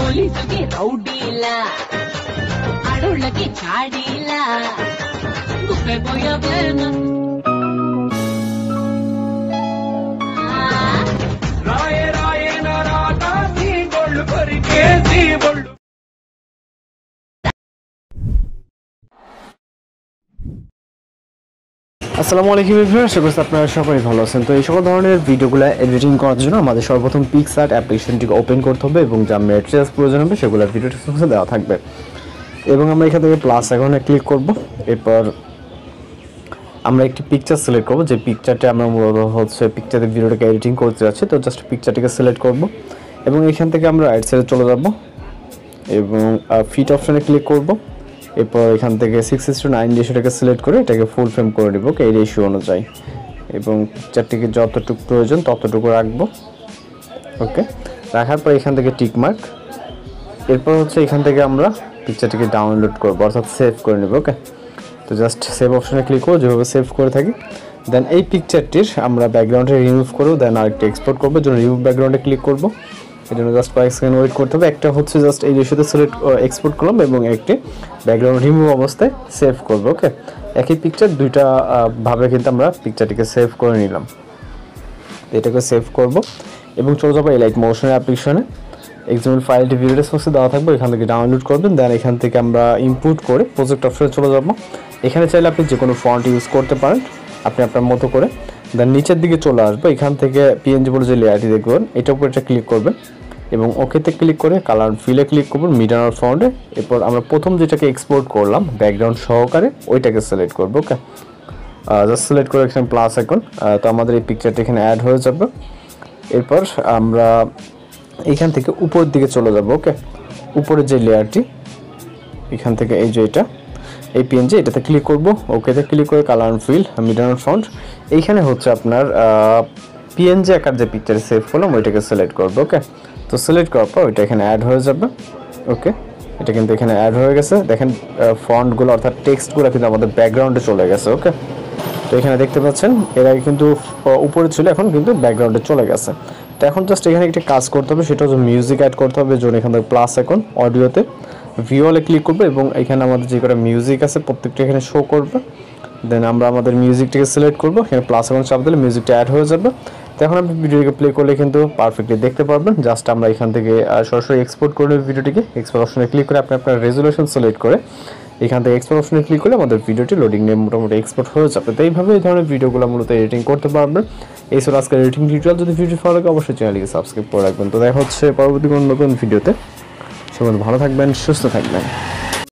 పోలీసుకి రౌడీలా ఆడోళ్ళకి చాడీలా గుప్పెపోయావేనా రాయే రాయే నారాట నీ గొళ్ళు కొరికేసి ఒళ్ళు আসসালামু আলাইকুম ভিউয়ার্স, আশা করছি আপনারা সবাই ভালো আছেন। তো এই সকল ধরনের ভিডিওগুলো এডিটিং করার জন্য আমাদের সর্বপ্রথম পিক্সআর্ট অ্যাপ্লিকেশনটিকে ওপেন করতে হবে এবং যা ম্যাটেরিয়ালস প্রয়োজন হবে সেগুলো ভিডিও ডেসক্রিপশনে দেওয়া থাকবে। এবং আমরা এখান থেকে প্লাস আইকনে ক্লিক করব। এরপর আমরা একটি পিকচার সিলেক্ট করব, যে পিকচারটা আমরা মূলত হচ্ছে পিকচারের ভিডিওটাকে এডিটিং করতে যাচ্ছি। তো জাস্ট পিকচারটিকে সিলেক্ট করব এবং এখান থেকে আমরা রাইট সাইডে চলে যাব এবং ফিট অপশনে ক্লিক করব। এরপর এখান থেকে 6:9 রেশিওটাকে সিলেক্ট করে এটাকে ফুল ফ্রেম করে নেব এই রেশিও অনুযায়ী, এবং পিকচারটিকে যতটুকু প্রয়োজন ততটুকু রাখবো। ওকে, রাখার পর এখান থেকে টিক মার্ক। এরপর হচ্ছে এখান থেকে আমরা পিকচারটিকে ডাউনলোড করবো, অর্থাৎ সেভ করে নেব। ওকে, তো জাস্ট সেভ অপশনে ক্লিক করবো যেভাবে সেভ করে থাকি। দেন এই পিকচারটির আমরা ব্যাকগ্রাউন্ডে রিমুভ করবো, দেন আরেকটা এক্সপোর্ট করবো, জন্য রিমুভ ব্যাকগ্রাউন্ডে ক্লিক করবো। এই জন্য জাস্ট কয়েক সেকেন্ড ওয়েট করতে হবে। একটা হচ্ছে জাস্ট এই রেশিওতে সিলেক্ট এক্সপোর্ট করলাম এবং একটি ব্যাকগ্রাউন্ড রিমুভ অবস্থায় সেভ করবো। ওকে, একই পিকচার দুইটা ভাবে কিন্তু আমরা পিকচারটিকে সেভ করে নিলাম। এটাকে সেভ করব এবং চলে যাবো এই লাইট মোশনের অ্যাপ্লিকেশনে। এক্সাম্পল ফাইলটি ভিডিও ডেসক্রিপশনে দেওয়া থাকবে, এখান থেকে ডাউনলোড করবেন। দেন এখান থেকে আমরা ইম্পোর্ট করে প্রজেক্ট অপশনে চলে যাব। এখানে চাইলে আপনি যে কোনো ফন্ট ইউজ করতে পারেন আপনি আপনার মতো করে। দেন নিচের দিকে চলে আসবো, এখান থেকে পিএনজি বলে যে লেয়ারটি দেখবেন এটার উপর এটা ক্লিক করবেন এবং ওকেতে ক্লিক করে কালার ফিলে ক্লিক করবেন মিডল আর ফন্টে। এরপর আমরা প্রথম যেটাকে এক্সপোর্ট করলাম ব্যাকগ্রাউন্ড সহকারে ওইটাকে সিলেক্ট করবো। ওকে, জাস্ট সিলেক্ট করে এখানে প্লাস আইকন, তো আমাদের এই পিকচারটা এখানে অ্যাড হয়ে যাবে। এরপর আমরা এখান থেকে উপরের দিকে চলে যাব। ওকে, উপরের যে লেয়ারটি এখান থেকে এই যে এটা এই পিএনজি এটাতে ক্লিক করব, ওকেতে ক্লিক করে কালার ফিল মিডল আর ফন্ট। এইখানে হচ্ছে আপনার পিএনজি আকার যে পিকচারে সেভ করলাম ওইটাকে সিলেক্ট করবো। ওকে, তো সিলেক্ট করার পর ওইটা এখানে অ্যাড হয়ে যাবে। ওকে, এটা কিন্তু এখানে অ্যাড হয়ে গেছে। দেখেন ফন্টগুলো অর্থাৎ টেক্সটগুলো কিন্তু আমাদের ব্যাকগ্রাউন্ডে চলে গেছে। ওকে, তো এখানে দেখতে পাচ্ছেন এর আগে কিন্তু উপরে ছিল, এখন কিন্তু ব্যাকগ্রাউন্ডে চলে গেছে। তো এখন জাস্ট এখানে একটা কাজ করতে হবে, সেটা হচ্ছে মিউজিক অ্যাড করতে হবে। যেমন এখান থেকে প্লাস আইকন অডিওতে ভিওলে ক্লিক করবে এবং এখানে আমাদের যে কটা মিউজিক আছে প্রত্যেকটা এখানে শো করবে। দেন আমরা আমাদের মিউজিকটাকে সিলেক্ট করবো, এখানে প্লাস আইকন চাপ দিলে মিউজিকটা অ্যাড হয়ে যাবে। তো এখন আপনি ভিডিওটিকে প্লে করলে কিন্তু পারফেক্টলি দেখতে পারবেন। জাস্ট আমরা এখান থেকে সরাসরি এক্সপোর্ট করে নেব ভিডিওটিকে। এক্সপোর্ট অপশনে ক্লিক করে আপনি আপনার রেজুলেশন সিলেক্ট করে এখান থেকে এক্সপোর্ট অপশনে ক্লিক করলে আমাদের ভিডিওটি লোডিং নিয়ে মোটামুটি এক্সপোর্ট হয়ে যাবে। তো এইভাবে এই ধরনের ভিডিওগুলো মূলত এডিটিং করতে পারবেন। এই ছিল আজকের এডিটিং টিউটোরিয়াল। যদি ভিডিও ভালো লাগে অবশ্যই চ্যানেলটিকে সাবস্ক্রাইব করে রাখবেন। তো দেখা হচ্ছে পরবর্তী কোনো নতুন ভিডিওতে। সবাই ভালো থাকবেন, সুস্থ থাকবেন।